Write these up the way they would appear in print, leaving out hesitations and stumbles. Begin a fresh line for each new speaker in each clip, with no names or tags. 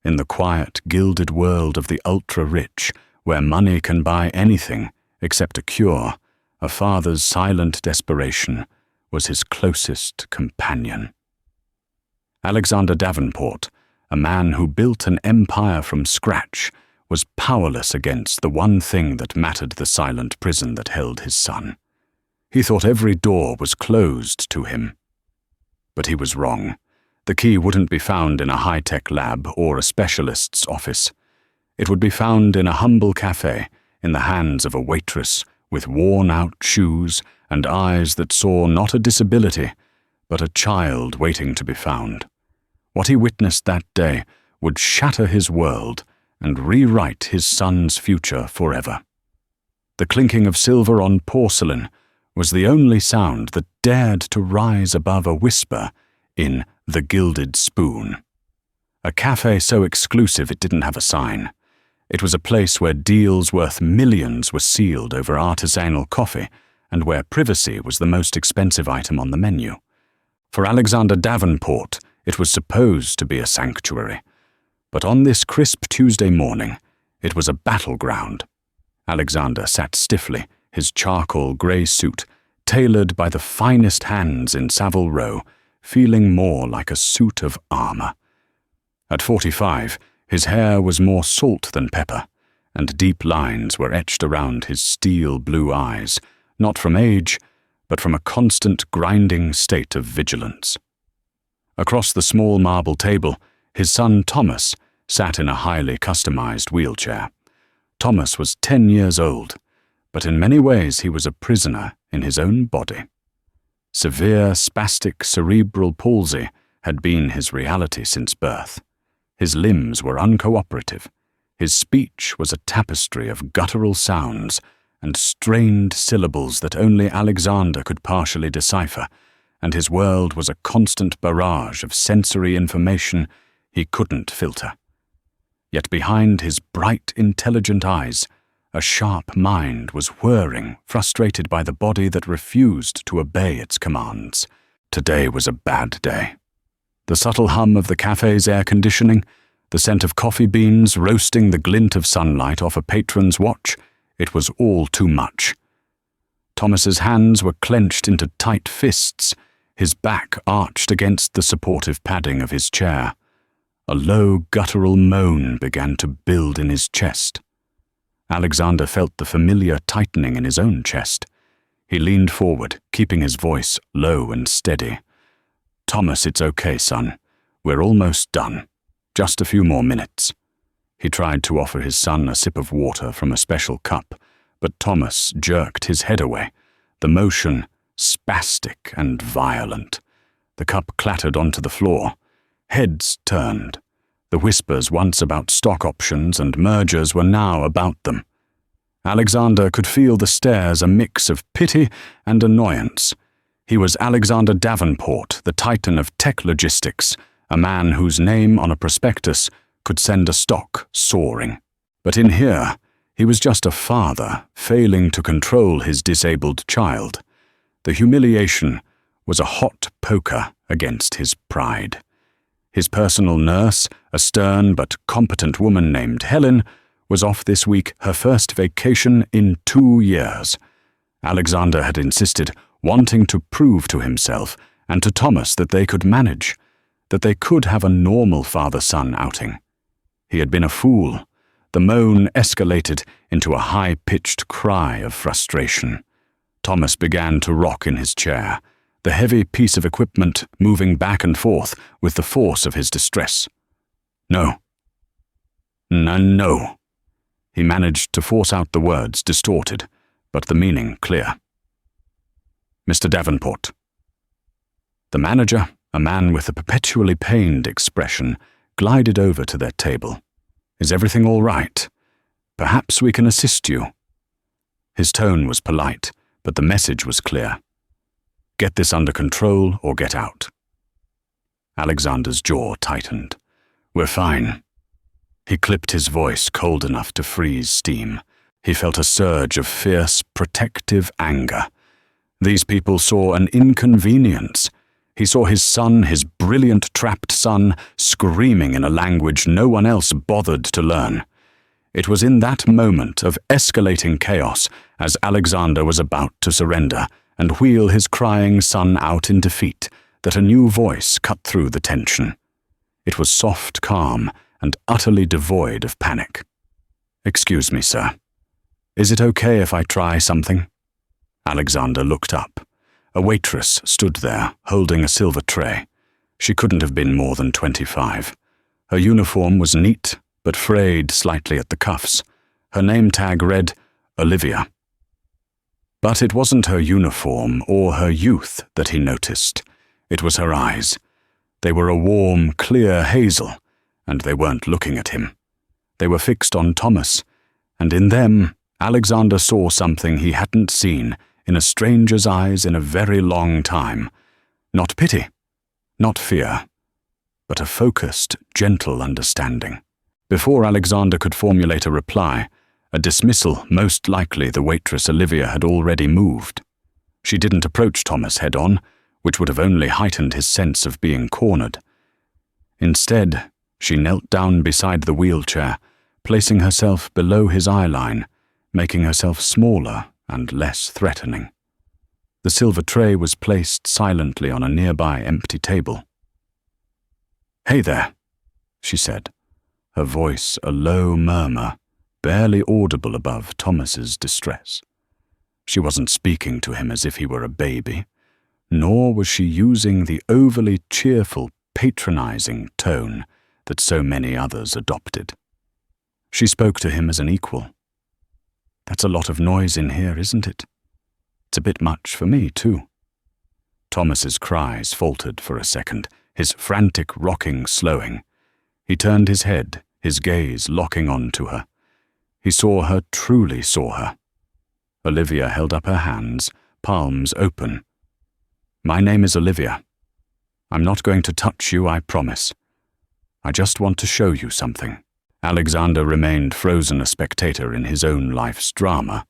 In the quiet, gilded world of the ultra-rich, where money can buy anything except a cure, a father's silent desperation was his closest companion. Alexander Davenport, a man who built an empire from scratch, was powerless against the one thing that mattered: the silent prison that held his son. He thought every door was closed to him. But he was wrong. The key wouldn't be found in a high-tech lab or a specialist's office. It would be found in a humble café, in the hands of a waitress with worn-out shoes and eyes that saw not a disability, but a child waiting to be found. What he witnessed that day would shatter his world and rewrite his son's future forever. The clinking of silver on porcelain was the only sound that dared to rise above a whisper in The Gilded Spoon. A cafe so exclusive it didn't have a sign. It was a place where deals worth millions were sealed over artisanal coffee, and where privacy was the most expensive item on the menu. For Alexander Davenport, it was supposed to be a sanctuary. But on this crisp Tuesday morning, it was a battleground. Alexander sat stiffly, his charcoal grey suit, tailored by the finest hands in Savile Row, feeling more like a suit of armor. At 45, his hair was more salt than pepper, and deep lines were etched around his steel blue eyes, not from age, but from a constant grinding state of vigilance. Across the small marble table, his son Thomas sat in a highly customized wheelchair. Thomas was 10 years old, but in many ways he was a prisoner in his own body. Severe spastic cerebral palsy had been his reality since birth. His limbs were uncooperative. His speech was a tapestry of guttural sounds and strained syllables that only Alexander could partially decipher, and his world was a constant barrage of sensory information he couldn't filter. Yet behind his bright, intelligent eyes, a sharp mind was whirring, frustrated by the body that refused to obey its commands. Today was a bad day. The subtle hum of the cafe's air conditioning, the scent of coffee beans roasting the glint of sunlight off a patron's watch, it was all too much. Thomas's hands were clenched into tight fists, his back arched against the supportive padding of his chair. A low, guttural moan began to build in his chest. Alexander felt the familiar tightening in his own chest. He leaned forward, keeping his voice low and steady. "Thomas, it's okay, son. We're almost done. Just a few more minutes." He tried to offer his son a sip of water from a special cup, but Thomas jerked his head away, the motion spastic and violent. The cup clattered onto the floor. Heads turned. The whispers once about stock options and mergers were now about them. Alexander could feel the stares a mix of pity and annoyance. He was Alexander Davenport, the titan of tech logistics, a man whose name on a prospectus could send a stock soaring. But in here, he was just a father failing to control his disabled child. The humiliation was a hot poker against his pride. His personal nurse, a stern but competent woman named Helen, was off this week, her first vacation in 2 years. Alexander had insisted, wanting to prove to himself and to Thomas that they could manage, that they could have a normal father-son outing. He had been a fool. The moan escalated into a high-pitched cry of frustration. Thomas began to rock in his chair, the heavy piece of equipment moving back and forth with the force of his distress. "No. No." He managed to force out the words, distorted, but the meaning clear. "Mr. Davenport." The manager, a man with a perpetually pained expression, glided over to their table. "Is everything all right? Perhaps we can assist you." His tone was polite, but the message was clear. "Get this under control or get out." Alexander's jaw tightened. "We're fine." He clipped his voice cold enough to freeze steam. He felt a surge of fierce, protective anger. These people saw an inconvenience. He saw his son, his brilliant trapped son, screaming in a language no one else bothered to learn. It was in that moment of escalating chaos, as Alexander was about to surrender and wheel his crying son out in defeat, that a new voice cut through the tension. It was soft, calm, and utterly devoid of panic. "Excuse me, sir. Is it okay if I try something?" Alexander looked up. A waitress stood there, holding a silver tray. She couldn't have been more than 25. Her uniform was neat, but frayed slightly at the cuffs. Her name tag read, Olivia. But it wasn't her uniform or her youth that he noticed. It was her eyes. They were a warm, clear hazel, and they weren't looking at him. They were fixed on Thomas, and in them, Alexander saw something he hadn't seen in a stranger's eyes in a very long time. Not pity, not fear, but a focused, gentle understanding. Before Alexander could formulate a reply, a dismissal, most likely the waitress Olivia had already moved. She didn't approach Thomas head-on, which would have only heightened his sense of being cornered. Instead, she knelt down beside the wheelchair, placing herself below his eyeline, making herself smaller and less threatening. The silver tray was placed silently on a nearby empty table. "Hey there," she said, her voice a low murmur, barely audible above Thomas's distress. She wasn't speaking to him as if he were a baby, nor was she using the overly cheerful, patronizing tone that so many others adopted. She spoke to him as an equal. "That's a lot of noise in here, isn't it? It's a bit much for me, too." Thomas's cries faltered for a second, his frantic rocking slowing. He turned his head, his gaze locking on to her. He saw her, truly saw her. Olivia held up her hands, palms open. "My name is Olivia. I'm not going to touch you, I promise. I just want to show you something." Alexander remained frozen, a spectator in his own life's drama.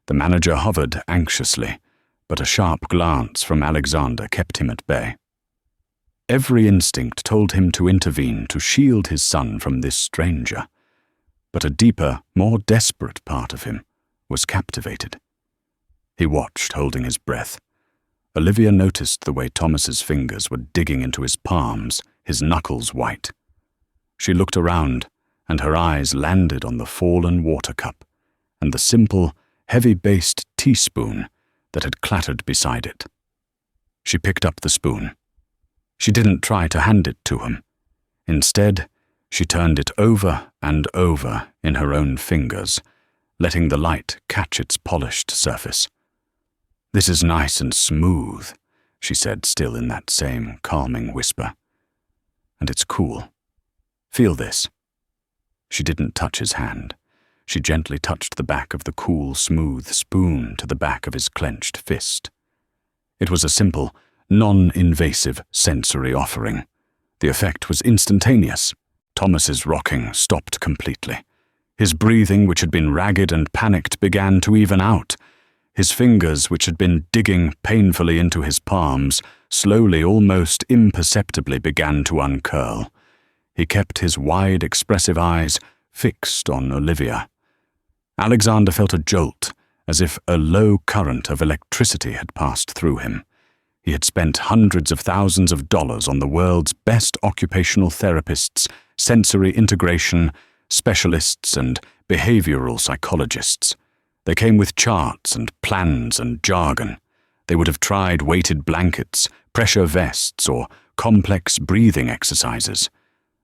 The manager hovered anxiously, but a sharp glance from Alexander kept him at bay. Every instinct told him to intervene to shield his son from this stranger, but a deeper, more desperate part of him was captivated. He watched, holding his breath. Olivia noticed the way Thomas's fingers were digging into his palms, his knuckles white. She looked around, and her eyes landed on the fallen water cup and the simple, heavy-based teaspoon that had clattered beside it. She picked up the spoon. She didn't try to hand it to him. Instead, she turned it over and over in her own fingers, letting the light catch its polished surface. "This is nice and smooth," she said, still in that same calming whisper. "And it's cool. Feel this." She didn't touch his hand. She gently touched the back of the cool, smooth spoon to the back of his clenched fist. It was a simple, non-invasive sensory offering. The effect was instantaneous. Thomas's rocking stopped completely. His breathing, which had been ragged and panicked, began to even out. His fingers, which had been digging painfully into his palms, slowly, almost imperceptibly began to uncurl. He kept his wide, expressive eyes fixed on Olivia. Alexander felt a jolt, as if a low current of electricity had passed through him. He had spent hundreds of thousands of dollars on the world's best occupational therapists, sensory integration specialists, and behavioral psychologists. They came with charts and plans and jargon. They would have tried weighted blankets, pressure vests, or complex breathing exercises.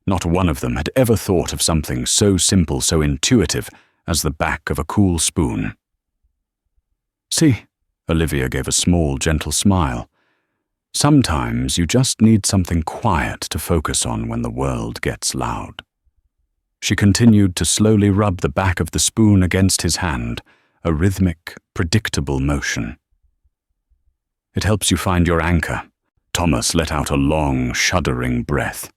Not one of them had ever thought of something so simple, so intuitive, as the back of a cool spoon. "See," Olivia gave a small, gentle smile. "Sometimes you just need something quiet to focus on when the world gets loud." She continued to slowly rub the back of the spoon against his hand, a rhythmic, predictable motion. "It helps you find your anchor." Thomas let out a long, shuddering breath.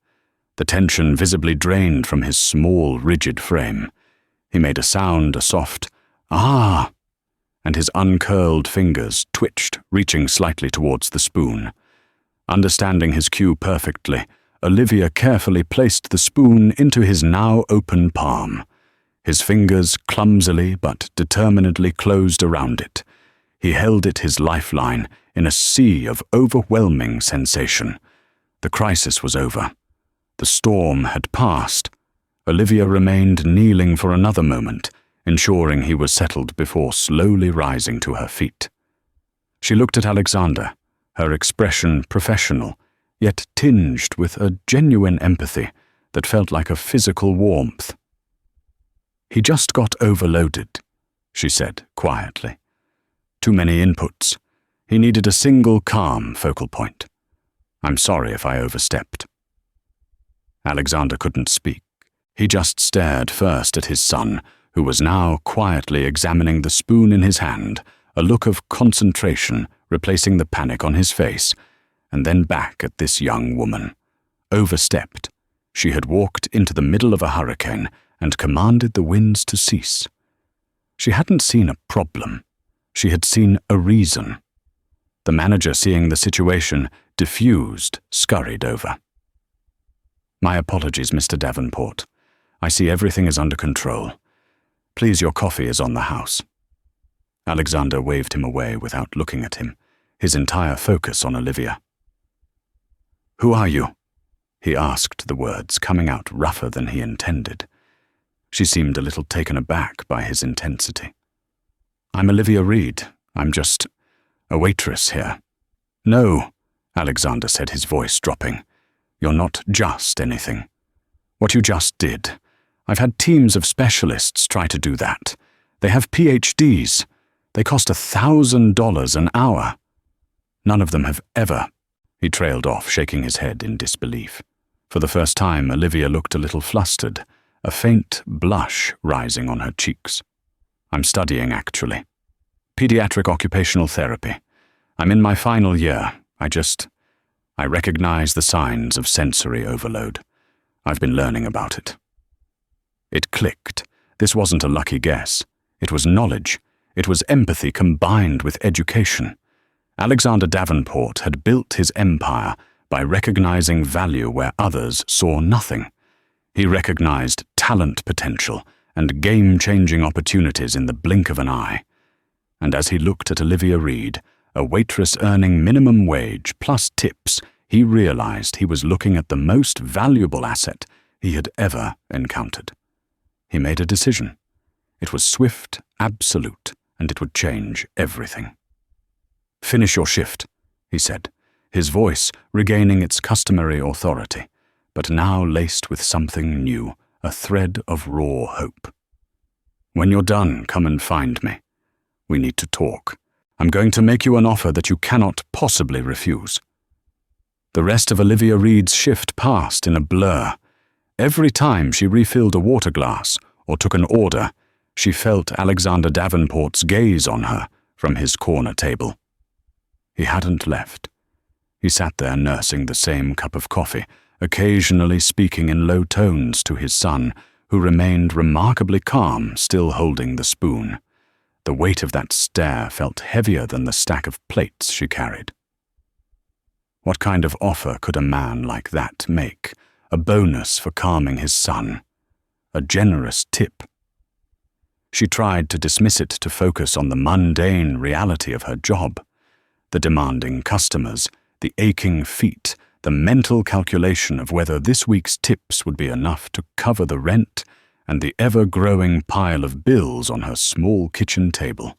The tension visibly drained from his small, rigid frame. He made a sound, a soft, "Ah!" and his uncurled fingers twitched, reaching slightly towards the spoon. Understanding his cue perfectly, Olivia carefully placed the spoon into his now open palm. His fingers clumsily but determinedly closed around it. He held it his lifeline in a sea of overwhelming sensation. The crisis was over. The storm had passed. Olivia remained kneeling for another moment, ensuring he was settled before slowly rising to her feet. She looked at Alexander, her expression professional, yet tinged with a genuine empathy that felt like a physical warmth. "He just got overloaded," she said quietly. "Too many inputs. He needed a single calm focal point. I'm sorry if I overstepped." Alexander couldn't speak. He just stared first at his son, who was now quietly examining the spoon in his hand, a look of concentration replacing the panic on his face, and then back at this young woman. Overstepped. She had walked into the middle of a hurricane and commanded the winds to cease. She hadn't seen a problem. She had seen a reason. The manager, seeing the situation diffused, scurried over. "My apologies, Mr. Davenport. I see everything is under control. Please, your coffee is on the house." Alexander waved him away without looking at him, his entire focus on Olivia. "Who are you?" he asked, the words coming out rougher than he intended. She seemed a little taken aback by his intensity. "I'm Olivia Reed. I'm just a waitress here." "No," Alexander said, his voice dropping. "You're not just anything. What you just did. I've had teams of specialists try to do that. They have PhDs. They cost $1,000 an hour. None of them have ever—" He trailed off, shaking his head in disbelief. For the first time, Olivia looked a little flustered, a faint blush rising on her cheeks. "I'm studying, actually. Pediatric occupational therapy. I'm in my final year. I recognize the signs of sensory overload. I've been learning about it." It clicked. This wasn't a lucky guess. It was knowledge. It was empathy combined with education. Alexander Davenport had built his empire by recognizing value where others saw nothing. He recognized talent potential and game-changing opportunities in the blink of an eye. And as he looked at Olivia Reed, a waitress earning minimum wage plus tips, he realized he was looking at the most valuable asset he had ever encountered. He made a decision. It was swift, absolute, and it would change everything. "Finish your shift," he said, his voice regaining its customary authority, but now laced with something new, a thread of raw hope. "When you're done, come and find me. We need to talk. I'm going to make you an offer that you cannot possibly refuse." The rest of Olivia Reed's shift passed in a blur. Every time she refilled a water glass or took an order, she felt Alexander Davenport's gaze on her from his corner table. He hadn't left. He sat there nursing the same cup of coffee, occasionally speaking in low tones to his son, who remained remarkably calm, still holding the spoon. The weight of that stare felt heavier than the stack of plates she carried. What kind of offer could a man like that make? A bonus for calming his son? A generous tip? She tried to dismiss it to focus on the mundane reality of her job. The demanding customers, the aching feet, the mental calculation of whether this week's tips would be enough to cover the rent, and the ever-growing pile of bills on her small kitchen table.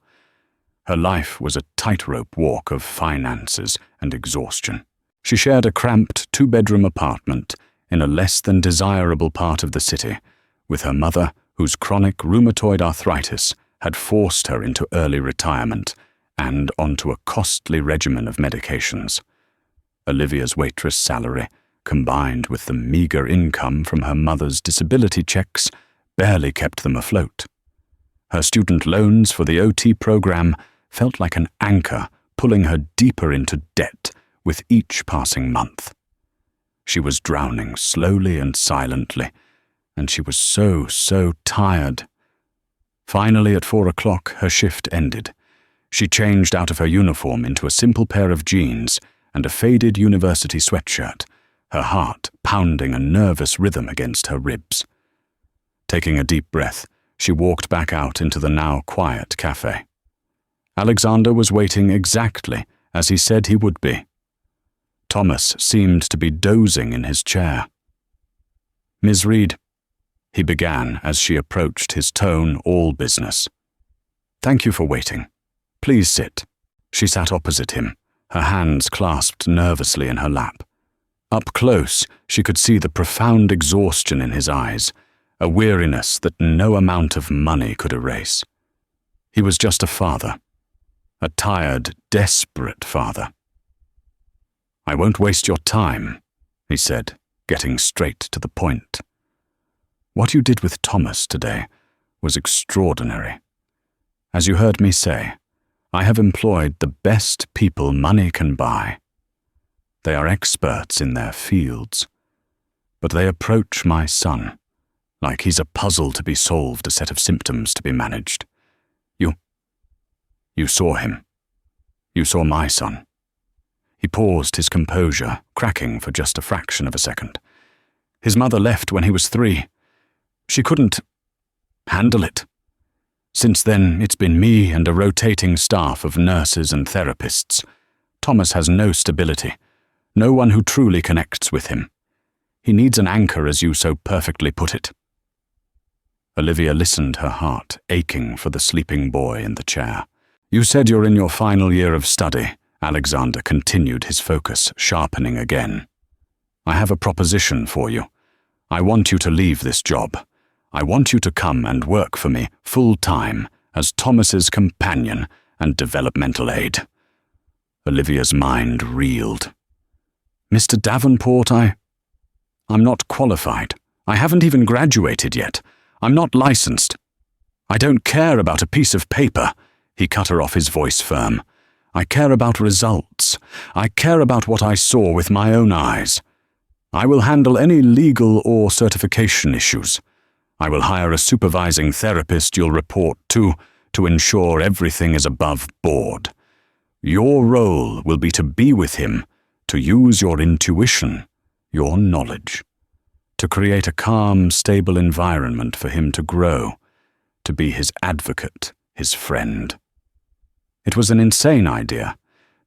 Her life was a tightrope walk of finances and exhaustion. She shared a cramped two-bedroom apartment in a less-than-desirable part of the city, with her mother, whose chronic rheumatoid arthritis had forced her into early retirement and onto a costly regimen of medications. Olivia's waitress salary, combined with the meager income from her mother's disability checks, barely kept them afloat. Her student loans for the OT program felt like an anchor pulling her deeper into debt with each passing month. She was drowning slowly and silently, and she was so tired. Finally, at 4 o'clock, her shift ended. She changed out of her uniform into a simple pair of jeans and a faded university sweatshirt, her heart pounding a nervous rhythm against her ribs. Taking a deep breath, she walked back out into the now quiet café. Alexander was waiting exactly as he said he would be. Thomas seemed to be dozing in his chair. "Ms. Reed," he began as she approached, his tone all business. "Thank you for waiting. Please sit." She sat opposite him, her hands clasped nervously in her lap. Up close, she could see the profound exhaustion in his eyes, a weariness that no amount of money could erase. He was just a father, a tired, desperate father. "I won't waste your time," he said, getting straight to the point. "What you did with Thomas today was extraordinary. As you heard me say, I have employed the best people money can buy. They are experts in their fields, but they approach my son like he's a puzzle to be solved, a set of symptoms to be managed. You saw him. You saw my son." He paused, his composure cracking for just a fraction of a second. "His mother left when he was 3. She couldn't handle it. Since then, it's been me and a rotating staff of nurses and therapists. Thomas has no stability, no one who truly connects with him. He needs an anchor, as you so perfectly put it." Olivia listened, her heart aching for the sleeping boy in the chair. "You said you're in your final year of study," Alexander continued, his focus sharpening again. "I have a proposition for you. I want you to leave this job. I want you to come and work for me full-time as Thomas's companion and developmental aide." Olivia's mind reeled. "Mr. Davenport, I'm not qualified. I haven't even graduated yet. I'm not licensed. I don't care about a piece of paper." He cut her off, his voice firm. "I care about results. I care about what I saw with my own eyes. I will handle any legal or certification issues. I will hire a supervising therapist you'll report to ensure everything is above board. Your role will be to be with him, to use your intuition, your knowledge, to create a calm, stable environment for him to grow, to be his advocate, his friend." It was an insane idea.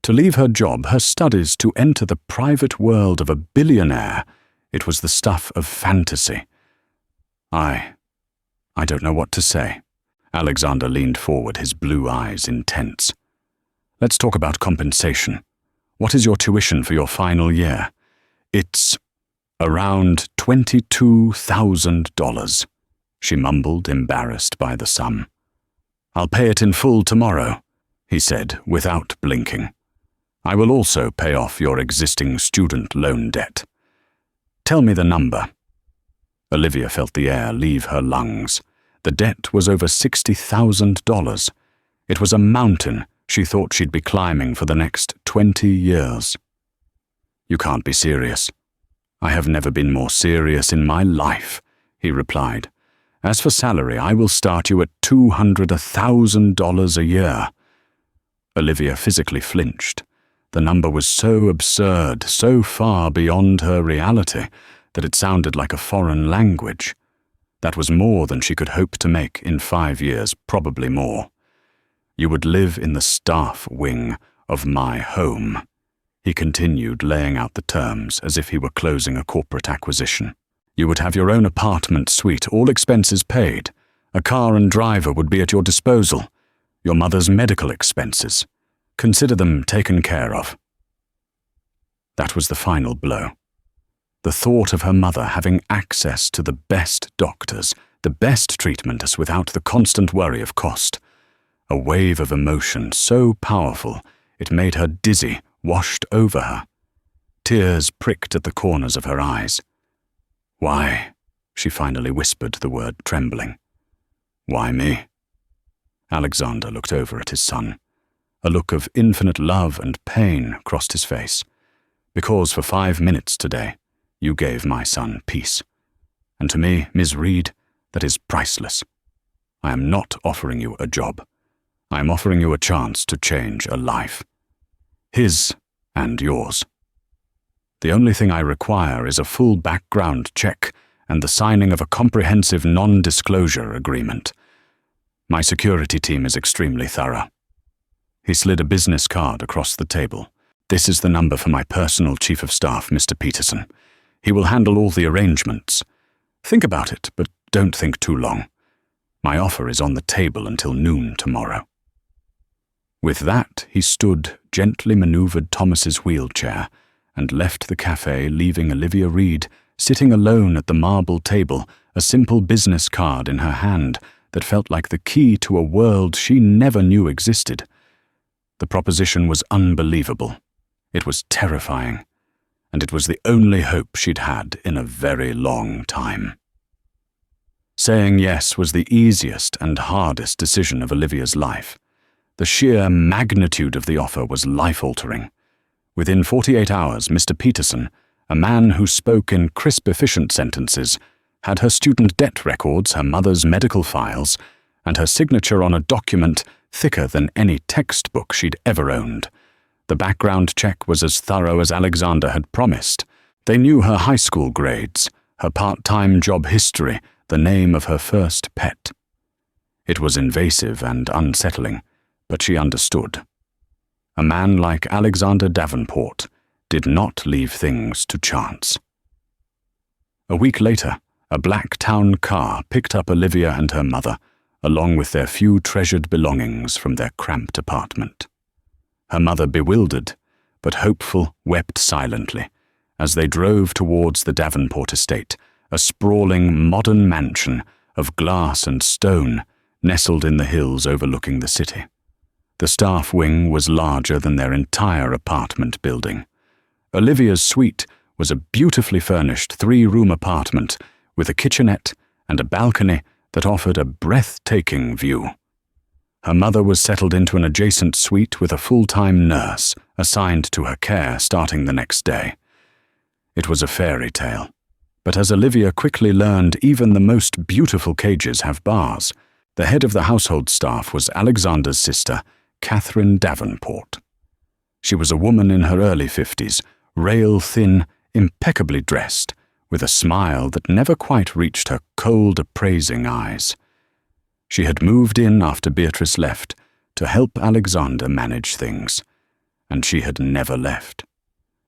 To leave her job, her studies, to enter the private world of a billionaire. It was the stuff of fantasy. I don't know what to say." Alexander leaned forward, his blue eyes intense. "Let's talk about compensation. What is your tuition for your final year?" "It's around $22,000, she mumbled, embarrassed by the sum. "I'll pay it in full tomorrow," he said, without blinking. "I will also pay off your existing student loan debt." "Tell me the number." Olivia felt the air leave her lungs. The debt was over $60,000. It was a mountain she thought she'd be climbing for the next 20 years. "You can't be serious." "I have never been more serious in my life," he replied. "As for salary, I will start you at $200,000 a year." Olivia physically flinched. The number was so absurd, so far beyond her reality, that it sounded like a foreign language. That was more than she could hope to make in 5 years, probably more. "You would live in the staff wing of my home," he continued, laying out the terms as if he were closing a corporate acquisition. "You would have your own apartment suite, all expenses paid. A car and driver would be at your disposal. Your mother's medical expenses. Consider them taken care of." That was the final blow. The thought of her mother having access to the best doctors, the best treatments without the constant worry of cost. A wave of emotion so powerful it made her dizzy, washed over her. Tears pricked at the corners of her eyes. "Why?" she finally whispered the word, trembling. "Why me?" Alexander looked over at his son. A look of infinite love and pain crossed his face. "Because for 5 minutes today, you gave my son peace. And to me, Ms. Reed, that is priceless. I am not offering you a job. I am offering you a chance to change a life. His and yours. The only thing I require is a full background check and the signing of a comprehensive non-disclosure agreement. My security team is extremely thorough." He slid a business card across the table. "This is the number for my personal chief of staff, Mr. Peterson. He will handle all the arrangements. Think about it, but don't think too long. My offer is on the table until noon tomorrow." With that, he stood, gently maneuvered Thomas's wheelchair, and left the cafe, leaving Olivia Reed sitting alone at the marble table, a simple business card in her hand that felt like the key to a world she never knew existed. The proposition was unbelievable. It was terrifying, and it was the only hope she'd had in a very long time. Saying yes was the easiest and hardest decision of Olivia's life. The sheer magnitude of the offer was life-altering. Within 48 hours, Mr. Peterson, a man who spoke in crisp, efficient sentences, had her student debt records, her mother's medical files, and her signature on a document thicker than any textbook she'd ever owned. The background check was as thorough as Alexander had promised. They knew her high school grades, her part-time job history, the name of her first pet. It was invasive and unsettling, but she understood. A man like Alexander Davenport did not leave things to chance. A week later, a black town car picked up Olivia and her mother, along with their few treasured belongings from their cramped apartment. Her mother, bewildered but hopeful, wept silently as they drove towards the Davenport estate, a sprawling modern mansion of glass and stone nestled in the hills overlooking the city. The staff wing was larger than their entire apartment building. Olivia's suite was a beautifully furnished 3-room apartment with a kitchenette and a balcony that offered a breathtaking view. Her mother was settled into an adjacent suite with a full-time nurse assigned to her care starting the next day. It was a fairy tale, but as Olivia quickly learned, even the most beautiful cages have bars. The head of the household staff was Alexander's sister, Catherine Davenport. She was a woman in her early 50s, rail-thin, impeccably dressed, with a smile that never quite reached her cold, appraising eyes. She had moved in after Beatrice left to help Alexander manage things, and she had never left.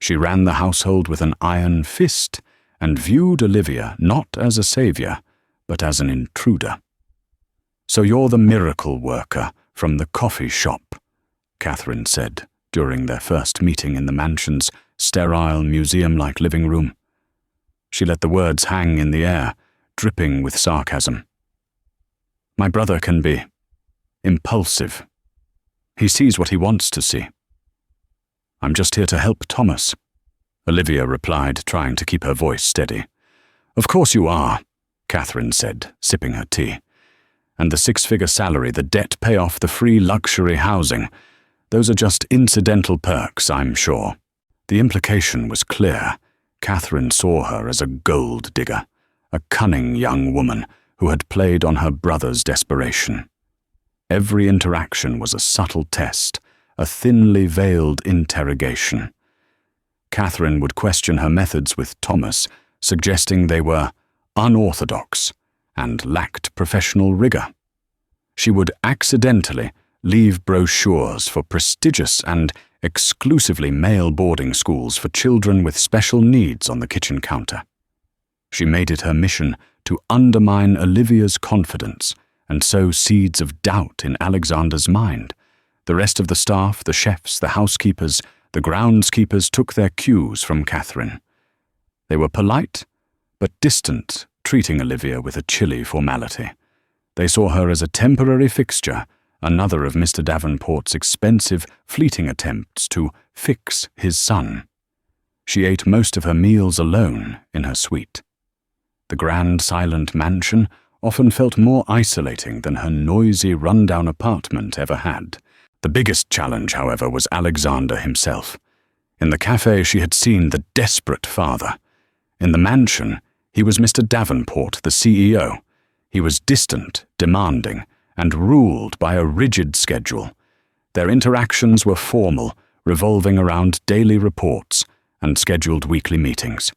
She ran the household with an iron fist and viewed Olivia not as a savior, but as an intruder. "So you're the miracle worker from the coffee shop," Catherine said during their first meeting in the mansion's sterile, museum-like living room. She let the words hang in the air, dripping with sarcasm. "My brother can be impulsive. He sees what he wants to see. I'm just here to help Thomas," Olivia replied, trying to keep her voice steady. "Of course you are," Catherine said, sipping her tea. "And the 6-figure salary, the debt payoff, the free luxury housing, those are just incidental perks, I'm sure." The implication was clear. Catherine saw her as a gold digger, a cunning young woman who had played on her brother's desperation. Every interaction was a subtle test, a thinly veiled interrogation. Catherine would question her methods with Thomas, suggesting they were unorthodox and lacked professional rigor. She would accidentally leave brochures for prestigious and exclusively male boarding schools for children with special needs on the kitchen counter. She made it her mission to undermine Olivia's confidence and sow seeds of doubt in Alexander's mind. The rest of the staff, the chefs, the housekeepers, the groundskeepers took their cues from Catherine. They were polite but distant, treating Olivia with a chilly formality. They saw her as a temporary fixture, another of Mr. Davenport's expensive, fleeting attempts to fix his son. She ate most of her meals alone in her suite. The grand, silent mansion often felt more isolating than her noisy, run-down apartment ever had. The biggest challenge, however, was Alexander himself. In the cafe, she had seen the desperate father. In the mansion, he was Mr. Davenport, the CEO. He was distant, demanding, and ruled by a rigid schedule. Their interactions were formal, revolving around daily reports and scheduled weekly meetings.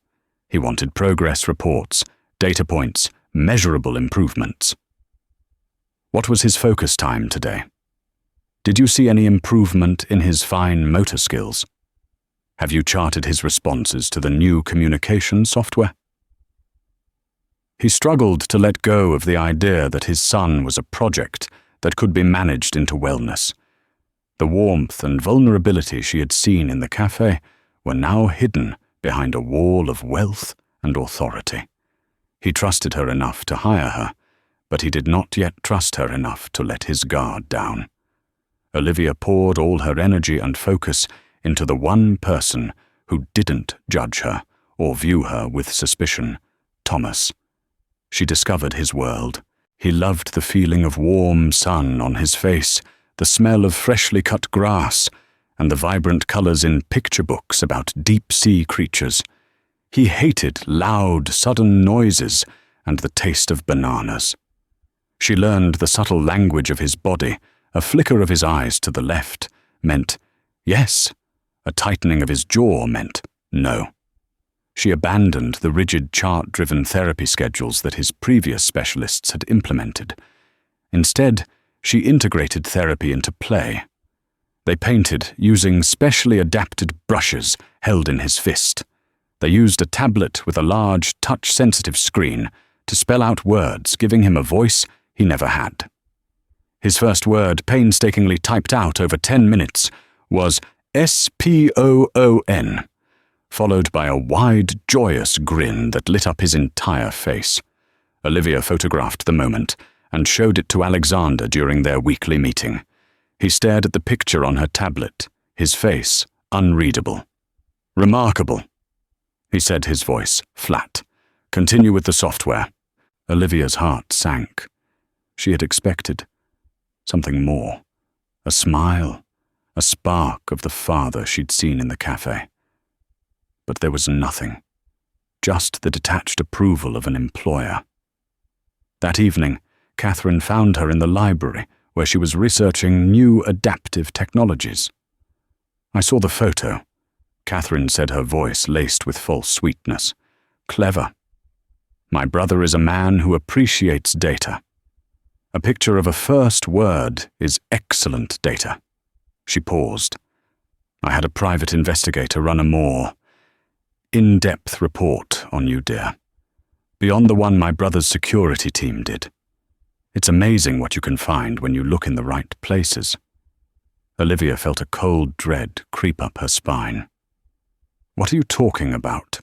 He wanted progress reports, data points, measurable improvements. What was his focus time today? Did you see any improvement in his fine motor skills? Have you charted his responses to the new communication software? He struggled to let go of the idea that his son was a project that could be managed into wellness. The warmth and vulnerability she had seen in the café were now hidden behind a wall of wealth and authority. He trusted her enough to hire her, but he did not yet trust her enough to let his guard down. Olivia poured all her energy and focus into the one person who didn't judge her or view her with suspicion, Thomas. She discovered his world. He loved the feeling of warm sun on his face, the smell of freshly cut grass, and the vibrant colors in picture books about deep-sea creatures. He hated loud, sudden noises and the taste of bananas. She learned the subtle language of his body. A flicker of his eyes to the left meant yes. A tightening of his jaw meant no. She abandoned the rigid chart-driven therapy schedules that his previous specialists had implemented. Instead, she integrated therapy into play. They painted using specially adapted brushes held in his fist. They used a tablet with a large, touch-sensitive screen to spell out words, giving him a voice he never had. His first word, painstakingly typed out over 10 minutes, was S-P-O-O-N, followed by a wide, joyous grin that lit up his entire face. Olivia photographed the moment and showed it to Alexander during their weekly meeting. He stared at the picture on her tablet, his face unreadable. "Remarkable," he said, his voice flat. "Continue with the software." Olivia's heart sank. She had expected something more. A smile, a spark of the father she'd seen in the cafe. But there was nothing. Just the detached approval of an employer. That evening, Catherine found her in the library where she was researching new adaptive technologies. "I saw the photo," Catherine said, her voice laced with false sweetness. "Clever. My brother is a man who appreciates data. A picture of a first word is excellent data." She paused. "I had a private investigator run a more in-depth report on you, dear. Beyond the one my brother's security team did. It's amazing what you can find when you look in the right places." Olivia felt a cold dread creep up her spine. "What are you talking about?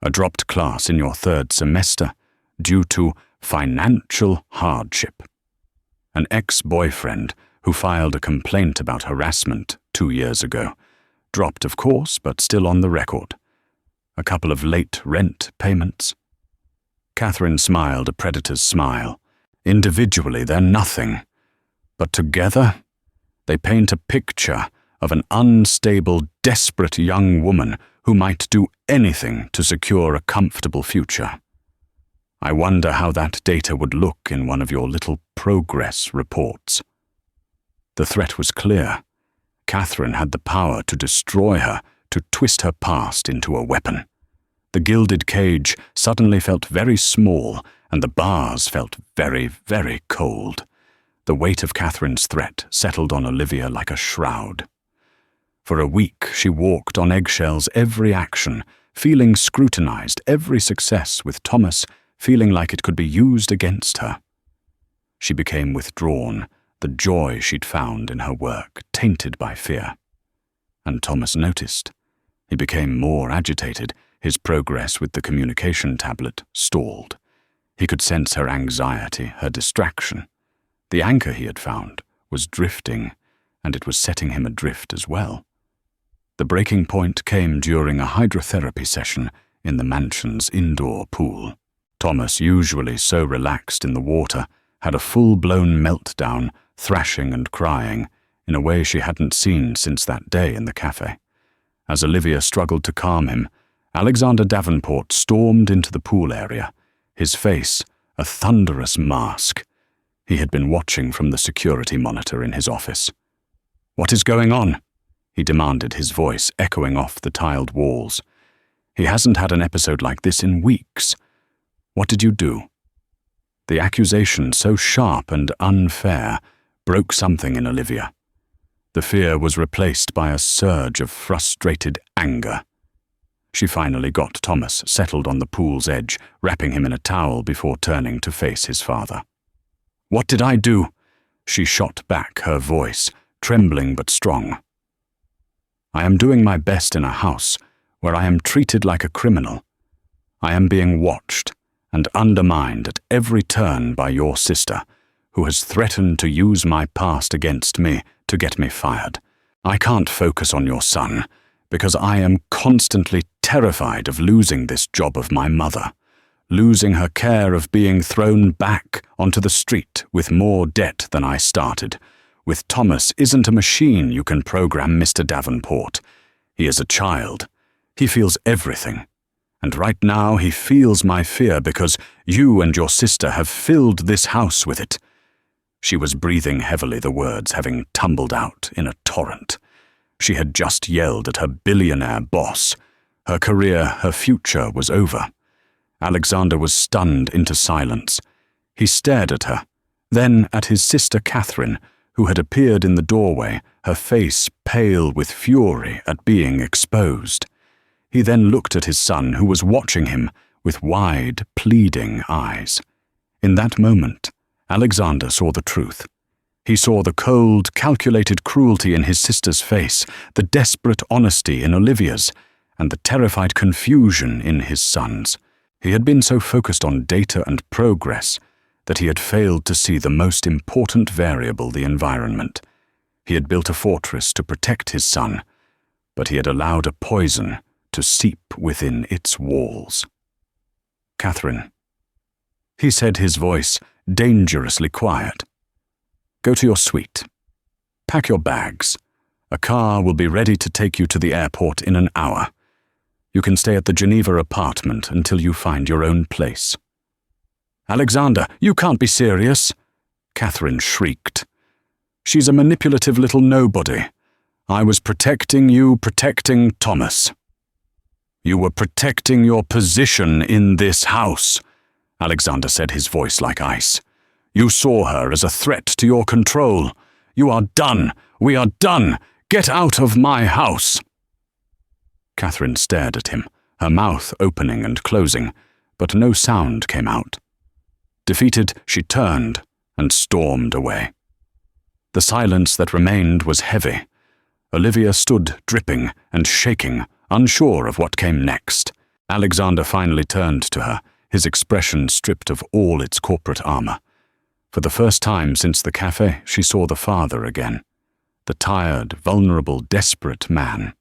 A dropped class in your 3rd semester due to financial hardship. An ex-boyfriend who filed a complaint about harassment 2 years ago. Dropped, of course, but still on the record. A couple of late rent payments." Catherine smiled a predator's smile. Individually, they're nothing. But together, they paint a picture of an unstable, desperate young woman who might do anything to secure a comfortable future. I wonder how that data would look in one of your little progress reports. The threat was clear. Catherine had the power to destroy her, to twist her past into a weapon. The gilded cage suddenly felt very small, and the bars felt very, very cold. The weight of Catherine's threat settled on Olivia like a shroud. For a week she walked on eggshells every action, feeling scrutinized, every success with Thomas feeling like it could be used against her. She became withdrawn, the joy she'd found in her work tainted by fear. And Thomas noticed. He became more agitated. His progress with the communication tablet stalled. He could sense her anxiety, her distraction. The anchor he had found was drifting, and it was setting him adrift as well. The breaking point came during a hydrotherapy session in the mansion's indoor pool. Thomas, usually so relaxed in the water, had a full-blown meltdown, thrashing and crying, in a way she hadn't seen since that day in the cafe. As Olivia struggled to calm him, Alexander Davenport stormed into the pool area, his face a thunderous mask. He had been watching from the security monitor in his office. "What is going on?" he demanded, his voice echoing off the tiled walls. He hasn't had an episode like this in weeks. What did you do? The accusation, so sharp and unfair, broke something in Olivia. The fear was replaced by a surge of frustrated anger. She finally got Thomas settled on the pool's edge, wrapping him in a towel before turning to face his father. "What did I do?" She shot back, her voice trembling but strong. "I am doing my best in a house where I am treated like a criminal. I am being watched and undermined at every turn by your sister, who has threatened to use my past against me to get me fired. I can't focus on your son, because I am constantly terrified of losing this job of my mother, losing her care, of being thrown back onto the street with more debt than I started. With Thomas isn't a machine you can program, Mr. Davenport. He is a child. He feels everything. And right now he feels my fear because you and your sister have filled this house with it." She was breathing heavily, the words having tumbled out in a torrent. She had just yelled at her billionaire boss. Her career, her future was over. Alexander was stunned into silence. He stared at her, then at his sister Catherine, who had appeared in the doorway, her face pale with fury at being exposed. He then looked at his son, who was watching him with wide, pleading eyes. In that moment, Alexander saw the truth. He saw the cold, calculated cruelty in his sister's face, the desperate honesty in Olivia's, and the terrified confusion in his son's. He had been so focused on data and progress that he had failed to see the most important variable, the environment. He had built a fortress to protect his son, but he had allowed a poison to seep within its walls. "Catherine," he said, his voice dangerously quiet. "Go to your suite. Pack your bags. A car will be ready to take you to the airport in an hour. You can stay at the Geneva apartment until you find your own place." "Alexander, you can't be serious!" Catherine shrieked. "She's a manipulative little nobody. I was protecting you, protecting Thomas." "You were protecting your position in this house," Alexander said, his voice like ice. "You saw her as a threat to your control. You are done. We are done. Get out of my house." Catherine stared at him, her mouth opening and closing, but no sound came out. Defeated, she turned and stormed away. The silence that remained was heavy. Olivia stood dripping and shaking, unsure of what came next. Alexander finally turned to her, his expression stripped of all its corporate armor. For the first time since the café, she saw the father again, the tired, vulnerable, desperate man.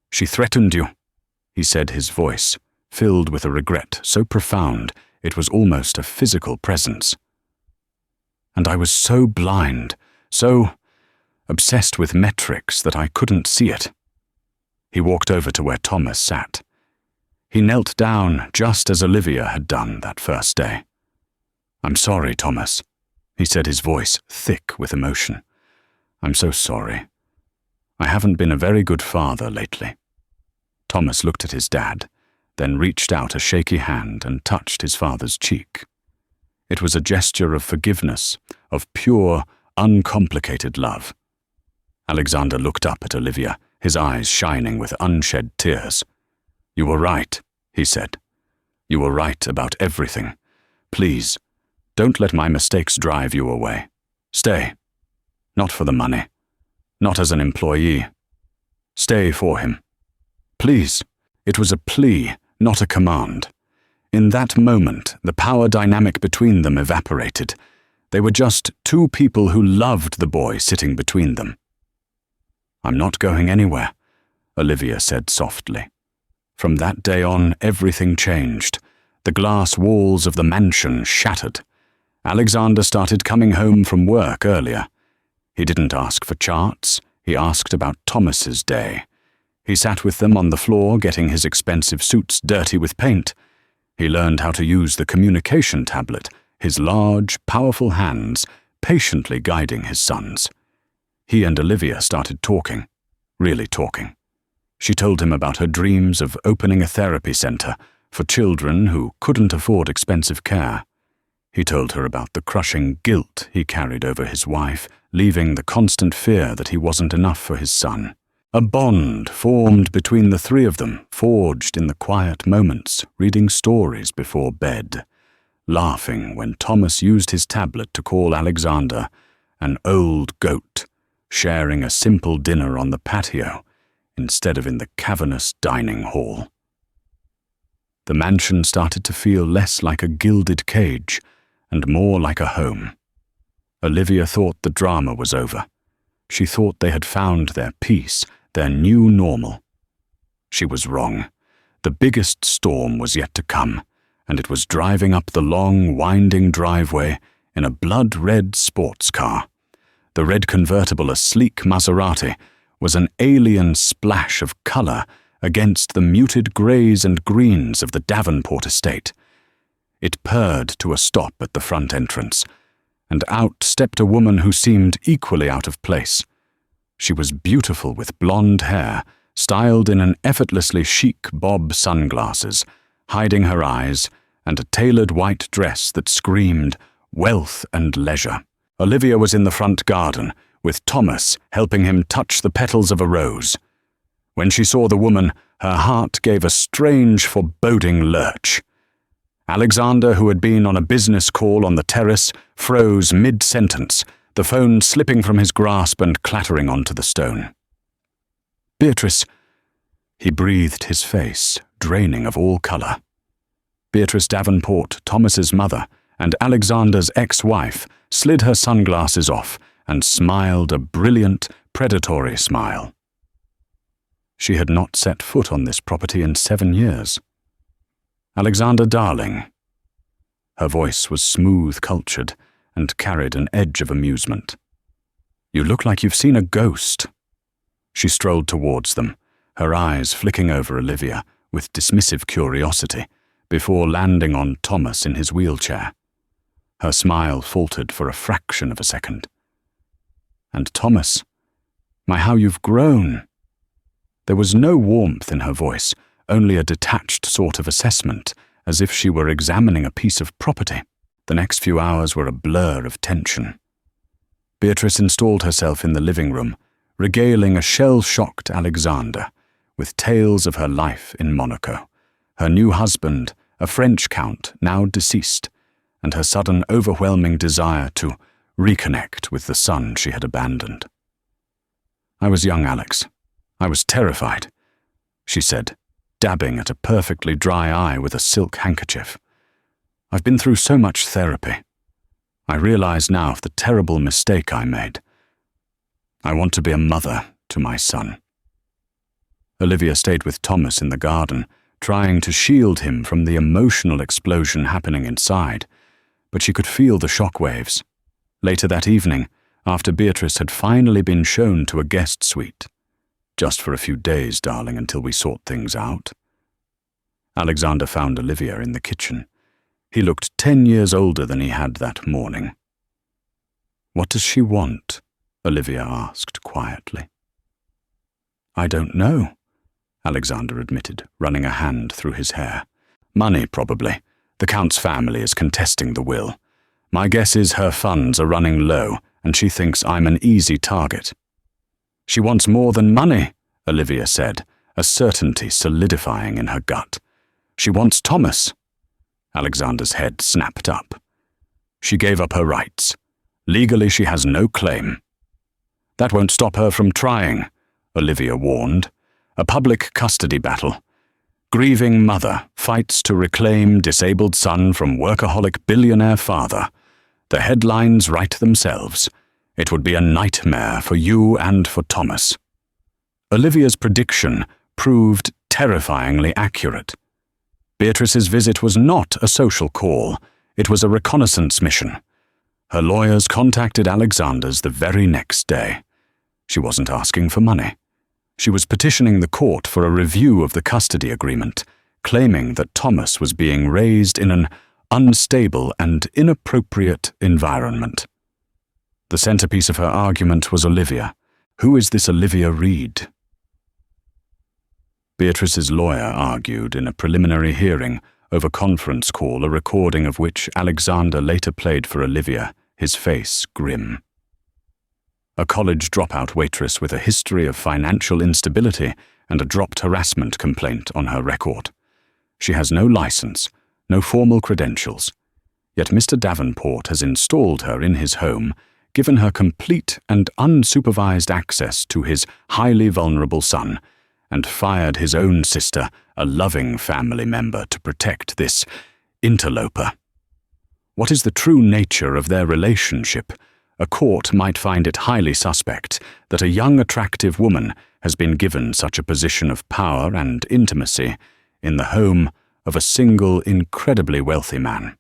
"She threatened you," he said, his voice filled with a regret so profound it was almost a physical presence. "And I was so blind, so obsessed with metrics that I couldn't see it." He walked over to where Thomas sat. He knelt down just as Olivia had done that first day. "I'm sorry, Thomas," he said, his voice thick with emotion. "I'm so sorry. I haven't been a very good father lately." Thomas looked at his dad, then reached out a shaky hand and touched his father's cheek. It was a gesture of forgiveness, of pure, uncomplicated love. Alexander looked up at Olivia, his eyes shining with unshed tears. "You were right," he said. "You were right about everything. Please, don't let my mistakes drive you away. Stay. Not for the money. Not as an employee. Stay for him. Please." It was a plea, not a command. In that moment, the power dynamic between them evaporated. They were just two people who loved the boy sitting between them. "I'm not going anywhere," Olivia said softly. From that day on, everything changed. The glass walls of the mansion shattered. Alexander started coming home from work earlier. He didn't ask for charts. He asked about Thomas's day. He sat with them on the floor, getting his expensive suits dirty with paint. He learned how to use the communication tablet, his large, powerful hands patiently guiding his sons. He and Olivia started talking, really talking. She told him about her dreams of opening a therapy center for children who couldn't afford expensive care. He told her about the crushing guilt he carried over his wife, leaving the constant fear that he wasn't enough for his son. A bond formed between the three of them, forged in the quiet moments, reading stories before bed, laughing when Thomas used his tablet to call Alexander an old goat, sharing a simple dinner on the patio instead of in the cavernous dining hall. The mansion started to feel less like a gilded cage and more like a home. Olivia thought the drama was over. She thought they had found their peace, their new normal. She was wrong. The biggest storm was yet to come, and it was driving up the long, winding driveway in a blood-red sports car. The red convertible, a sleek Maserati, was an alien splash of color against the muted grays and greens of the Davenport estate. It purred to a stop at the front entrance, and out stepped a woman who seemed equally out of place. She was beautiful with blonde hair, styled in an effortlessly chic bob sunglasses, hiding her eyes, and a tailored white dress that screamed wealth and leisure. Olivia was in the front garden, with Thomas helping him touch the petals of a rose. When she saw the woman, her heart gave a strange, foreboding lurch. Alexander, who had been on a business call on the terrace, froze mid-sentence, the phone slipping from his grasp and clattering onto the stone. "Beatrice," he breathed, his face draining of all color. Beatrice Davenport, Thomas's mother, and Alexander's ex-wife, slid her sunglasses off and smiled a brilliant, predatory smile. She had not set foot on this property in 7 years. "Alexander, darling." Her voice was smooth-cultured and carried an edge of amusement. "You look like you've seen a ghost." She strolled towards them, her eyes flicking over Olivia with dismissive curiosity, before landing on Thomas in his wheelchair. Her smile faltered for a fraction of a second. "And Thomas, my, how you've grown." There was no warmth in her voice, only a detached sort of assessment, as if she were examining a piece of property. The next few hours were a blur of tension. Beatrice installed herself in the living room, regaling a shell-shocked Alexander with tales of her life in Monaco, her new husband, a French count now deceased, and her sudden overwhelming desire to reconnect with the son she had abandoned. "I was young, Alex. I was terrified," she said, dabbing at a perfectly dry eye with a silk handkerchief. "I've been through so much therapy. I realize now of the terrible mistake I made. I want to be a mother to my son." Olivia stayed with Thomas in the garden, trying to shield him from the emotional explosion happening inside, but she could feel the shockwaves. Later that evening, after Beatrice had finally been shown to a guest suite, "Just for a few days, darling, until we sort things out," Alexander found Olivia in the kitchen. He looked 10 years older than he had that morning. "What does she want?" Olivia asked quietly. "I don't know," Alexander admitted, running a hand through his hair. "Money, probably. The Count's family is contesting the will. My guess is her funds are running low, and she thinks I'm an easy target." "She wants more than money," Olivia said, a certainty solidifying in her gut. "She wants Thomas." Alexander's head snapped up. "She gave up her rights. Legally, she has no claim." "That won't stop her from trying," Olivia warned. "A public custody battle. Grieving mother fights to reclaim disabled son from workaholic billionaire father. The headlines write themselves. It would be a nightmare for you and for Thomas." Olivia's prediction proved terrifyingly accurate. Beatrice's visit was not a social call. It was a reconnaissance mission. Her lawyers contacted Alexander's the very next day. She wasn't asking for money. She was petitioning the court for a review of the custody agreement, claiming that Thomas was being raised in an unstable and inappropriate environment. The centerpiece of her argument was Olivia. Who is this Olivia Reed? Beatrice's lawyer argued in a preliminary hearing over conference call, a recording of which Alexander later played for Olivia, his face grim. A college dropout waitress with a history of financial instability and a dropped harassment complaint on her record. She has no license, no formal credentials. Yet Mr. Davenport has installed her in his home, given her complete and unsupervised access to his highly vulnerable son, and fired his own sister, a loving family member, to protect this interloper. What is the true nature of their relationship? A court might find it highly suspect that a young, attractive woman has been given such a position of power and intimacy in the home of a single, incredibly wealthy man.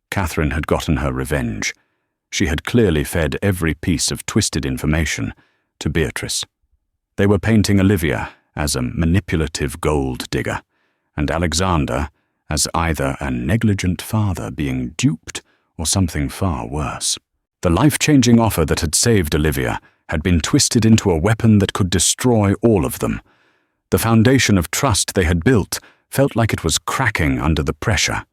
Catherine had gotten her revenge. She had clearly fed every piece of twisted information to Beatrice. They were painting Olivia as a manipulative gold digger, and Alexander as either a negligent father being duped or something far worse. The life-changing offer that had saved Olivia had been twisted into a weapon that could destroy all of them. The foundation of trust they had built felt like it was cracking under the pressure.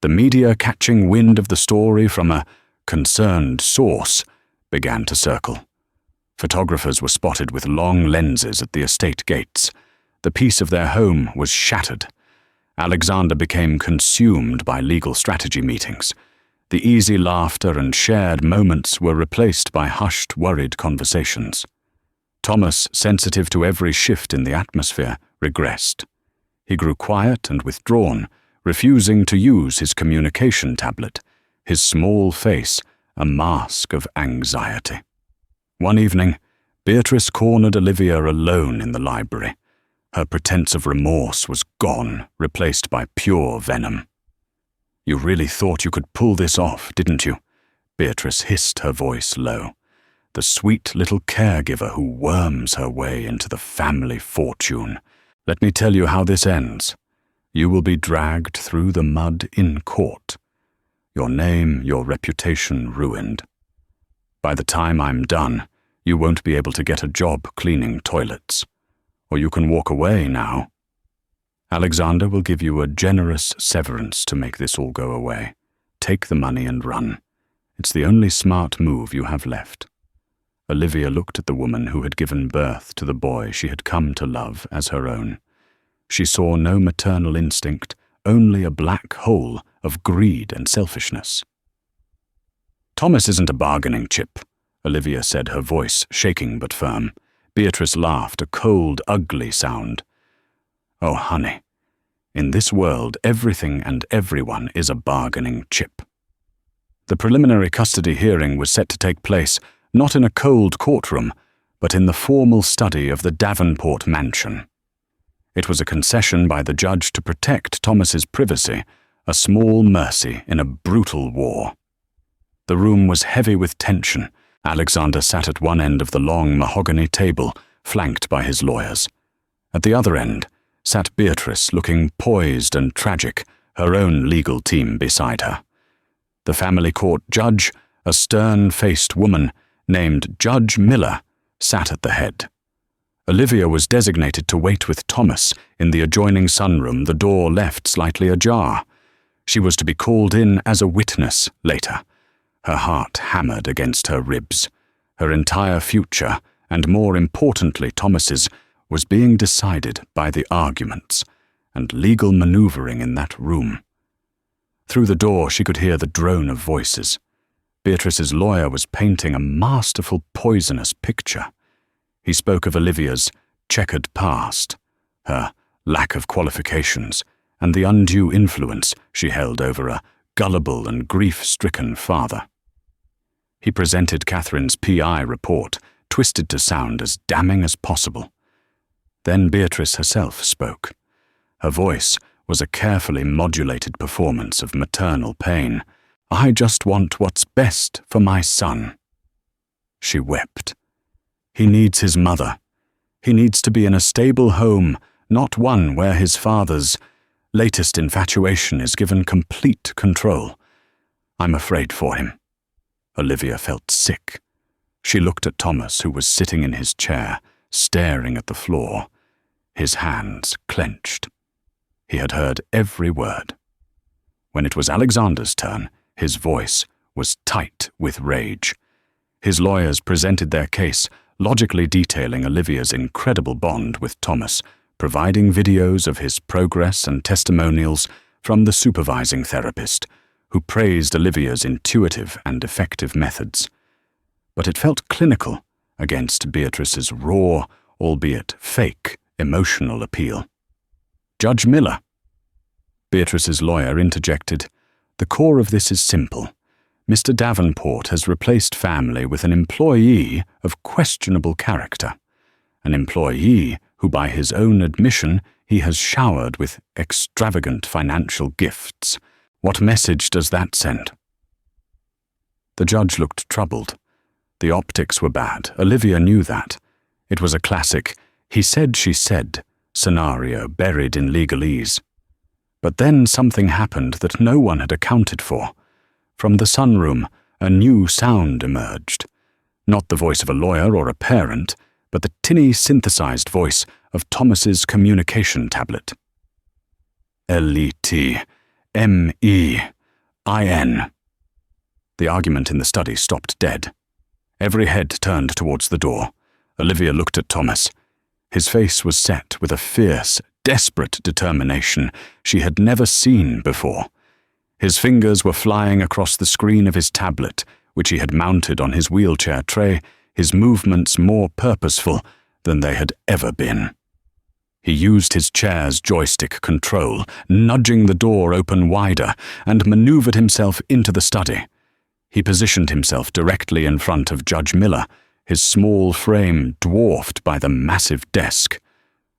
The media, catching wind of the story from a concerned source, began to circle. Photographers were spotted with long lenses at the estate gates. The peace of their home was shattered. Alexander became consumed by legal strategy meetings. The easy laughter and shared moments were replaced by hushed, worried conversations. Thomas, sensitive to every shift in the atmosphere, regressed. He grew quiet and withdrawn, refusing to use his communication tablet, his small face a mask of anxiety. One evening, Beatrice cornered Olivia alone in the library. Her pretense of remorse was gone, replaced by pure venom. "You really thought you could pull this off, didn't you?" Beatrice hissed, her voice low. "The sweet little caregiver who worms her way into the family fortune. Let me tell you how this ends. You will be dragged through the mud in court. Your name, your reputation ruined. By the time I'm done, you won't be able to get a job cleaning toilets. Or you can walk away now. Alexander will give you a generous severance to make this all go away. Take the money and run. It's the only smart move you have left." Olivia looked at the woman who had given birth to the boy she had come to love as her own. She saw no maternal instinct, only a black hole of greed and selfishness. "Thomas isn't a bargaining chip," Olivia said, her voice shaking but firm. Beatrice laughed, a cold, ugly sound. "Oh, honey, in this world, everything and everyone is a bargaining chip." The preliminary custody hearing was set to take place not in a cold courtroom, but in the formal study of the Davenport mansion. It was a concession by the judge to protect Thomas's privacy, a small mercy in a brutal war. The room was heavy with tension. Alexander sat at one end of the long mahogany table, flanked by his lawyers. At the other end sat Beatrice, looking poised and tragic, her own legal team beside her. The family court judge, a stern-faced woman named Judge Miller, sat at the head. Olivia was designated to wait with Thomas in the adjoining sunroom, the door left slightly ajar. She was to be called in as a witness later. Her heart hammered against her ribs. Her entire future, and more importantly Thomas's, was being decided by the arguments and legal maneuvering in that room. Through the door she could hear the drone of voices. Beatrice's lawyer was painting a masterful, poisonous picture. He spoke of Olivia's checkered past, her lack of qualifications, and the undue influence she held over a gullible and grief-stricken father. He presented Catherine's PI report, twisted to sound as damning as possible. Then Beatrice herself spoke. Her voice was a carefully modulated performance of maternal pain. "I just want what's best for my son." She wept. He needs his mother. He needs to be in a stable home, not one where his father's latest infatuation is given complete control. I'm afraid for him. Olivia felt sick. She looked at Thomas, who was sitting in his chair, staring at the floor, his hands clenched. He had heard every word. When it was Alexander's turn, his voice was tight with rage. His lawyers presented their case, logically detailing Olivia's incredible bond with Thomas, providing videos of his progress and testimonials from the supervising therapist, who praised Olivia's intuitive and effective methods. But it felt clinical against Beatrice's raw, albeit fake, emotional appeal. "Judge Miller." Beatrice's lawyer interjected, "The core of this is simple. Mr. Davenport has replaced family with an employee of questionable character, an employee who, by his own admission, he has showered with extravagant financial gifts. What message does that send?" The judge looked troubled. The optics were bad. Olivia knew that. It was a classic "he said, she said" scenario buried in legalese. But then something happened that no one had accounted for. From the sunroom, a new sound emerged. Not the voice of a lawyer or a parent, but the tinny synthesized voice of Thomas's communication tablet. "L-E-T-M-E-I-N." The argument in the study stopped dead. Every head turned towards the door. Olivia looked at Thomas. His face was set with a fierce, desperate determination she had never seen before. His fingers were flying across the screen of his tablet, which he had mounted on his wheelchair tray, his movements more purposeful than they had ever been. He used his chair's joystick control, nudging the door open wider, and maneuvered himself into the study. He positioned himself directly in front of Judge Miller, his small frame dwarfed by the massive desk.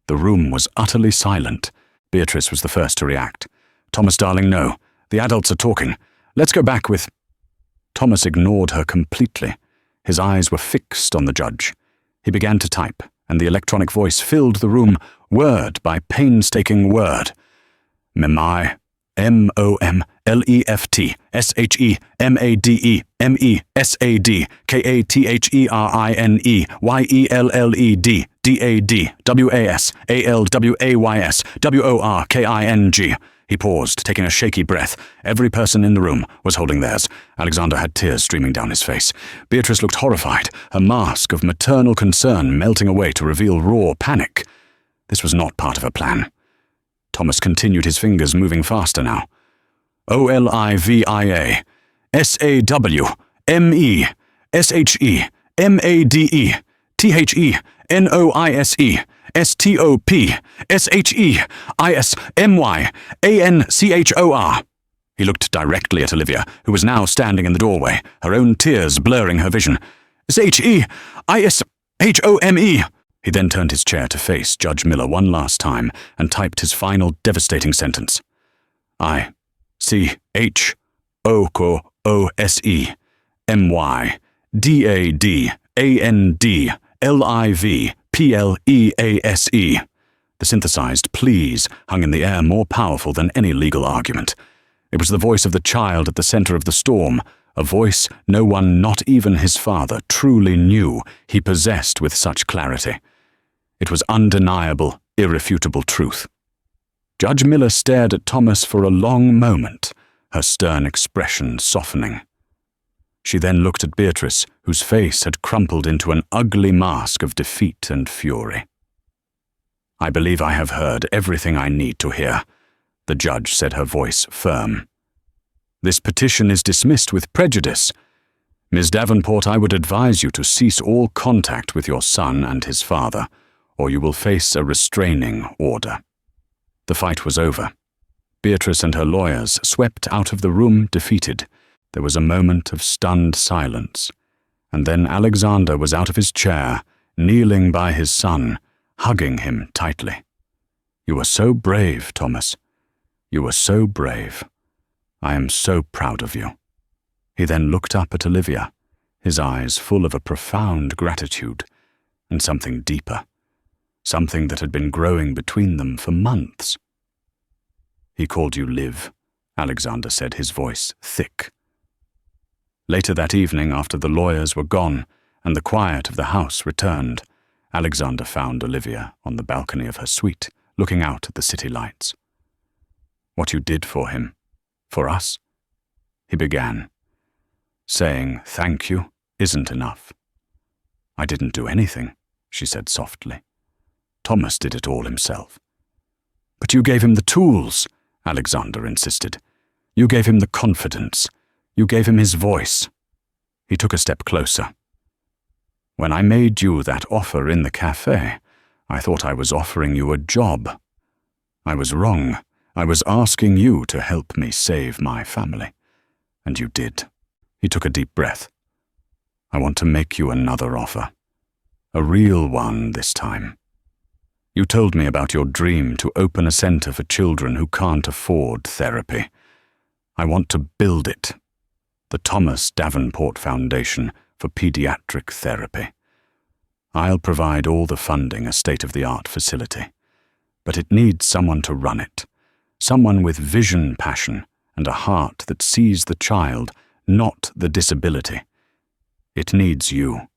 The room was utterly silent. Beatrice was the first to react. "Thomas, darling, no. The adults are talking. Let's go back with—" Thomas ignored her completely. His eyes were fixed on the judge. He began to type, and the electronic voice filled the room, word by painstaking word. "Memai, MOMLEFT-SHEMADEMESADKATHEREDDWAYSWORKING. He paused, taking a shaky breath. Every person in the room was holding theirs. Alexander had tears streaming down his face. Beatrice looked horrified, her mask of maternal concern melting away to reveal raw panic. This was not part of her plan. Thomas continued, his fingers moving faster now. "OLIVIA, SAWME, SHE, MADE, THE, NOISE, STOP, SHE, ISMY, ANCHOR. He looked directly at Olivia, who was now standing in the doorway, her own tears blurring her vision. "SHE-ISHOME. He then turned his chair to face Judge Miller one last time and typed his final devastating sentence. "I-C-H-O-C-O-S-E-M-Y-D-A-D-A-N-D-L-I-V-P-L-E-A-S-E. The synthesized please hung in the air more powerful than any legal argument. It was the voice of the child at the center of the storm, a voice no one, not even his father, truly knew he possessed with such clarity. It was undeniable, irrefutable truth. Judge Miller stared at Thomas for a long moment, her stern expression softening. She then looked at Beatrice, whose face had crumpled into an ugly mask of defeat and fury. "I believe I have heard everything I need to hear," the judge said, her voice firm. "This petition is dismissed with prejudice. Ms. Davenport, I would advise you to cease all contact with your son and his father, or you will face a restraining order." The fight was over. Beatrice and her lawyers swept out of the room defeated. There was a moment of stunned silence, and then Alexander was out of his chair, kneeling by his son, hugging him tightly. "You were so brave, Thomas. You were so brave. I am so proud of you." He then looked up at Olivia, his eyes full of a profound gratitude and something deeper, something that had been growing between them for months. "He called you Liv," Alexander said, his voice thick. Later that evening, after the lawyers were gone and the quiet of the house returned, Alexander found Olivia on the balcony of her suite, looking out at the city lights. "What you did for him, for us," he began. "Saying thank you isn't enough." "I didn't do anything," she said softly. "Thomas did it all himself." "But you gave him the tools," Alexander insisted. "You gave him the confidence. You gave him his voice." He took a step closer. "When I made you that offer in the café, I thought I was offering you a job. I was wrong. I was asking you to help me save my family. And you did." He took a deep breath. "I want to make you another offer. A real one this time. You told me about your dream to open a center for children who can't afford therapy. I want to build it. The Thomas Davenport Foundation for Pediatric Therapy. I'll provide all the funding, a state-of-the-art facility. But it needs someone to run it. Someone with vision, passion, and a heart that sees the child, not the disability. It needs you."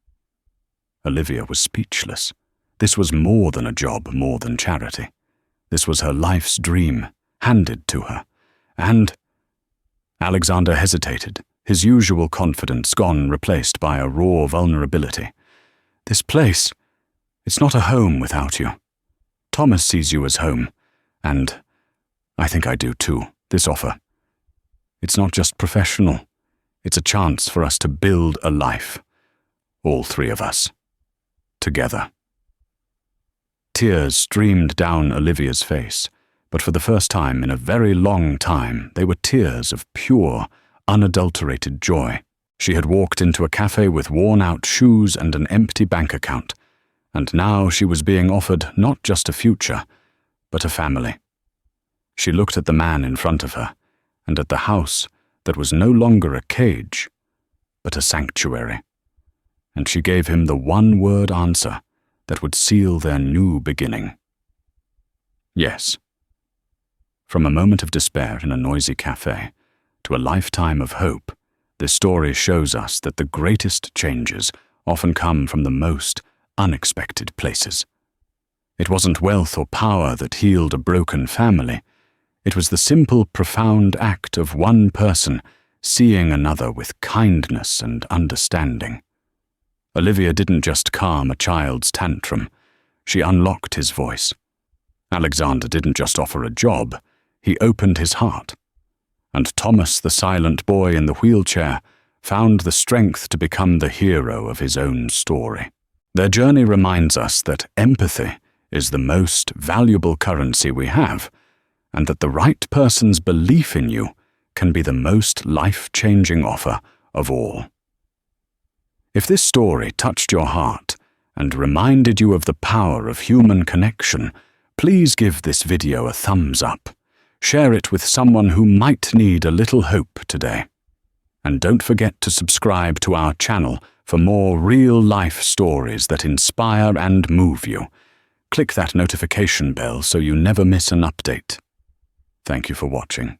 Olivia was speechless. This was more than a job, more than charity. This was her life's dream, handed to her. And Alexander hesitated, his usual confidence gone, replaced by a raw vulnerability. "This place, it's not a home without you. Thomas sees you as home, and I think I do too, this offer. It's not just professional. It's a chance for us to build a life. All three of us. Together." Tears streamed down Olivia's face, but for the first time in a very long time, they were tears of pure, unadulterated joy. She had walked into a café with worn-out shoes and an empty bank account, and now she was being offered not just a future, but a family. She looked at the man in front of her, and at the house that was no longer a cage, but a sanctuary. And she gave him the one-word answer that would seal their new beginning. Yes. From a moment of despair in a noisy café to a lifetime of hope, this story shows us that the greatest changes often come from the most unexpected places. It wasn't wealth or power that healed a broken family. It was the simple, profound act of one person seeing another with kindness and understanding. Olivia didn't just calm a child's tantrum. She unlocked his voice. Alexander didn't just offer a job. He opened his heart. And Thomas, the silent boy in the wheelchair, found the strength to become the hero of his own story. Their journey reminds us that empathy is the most valuable currency we have, and that the right person's belief in you can be the most life-changing offer of all. If this story touched your heart and reminded you of the power of human connection, please give this video a thumbs up. Share it with someone who might need a little hope today. And don't forget to subscribe to our channel for more real-life stories that inspire and move you. Click that notification bell so you never miss an update. Thank you for watching.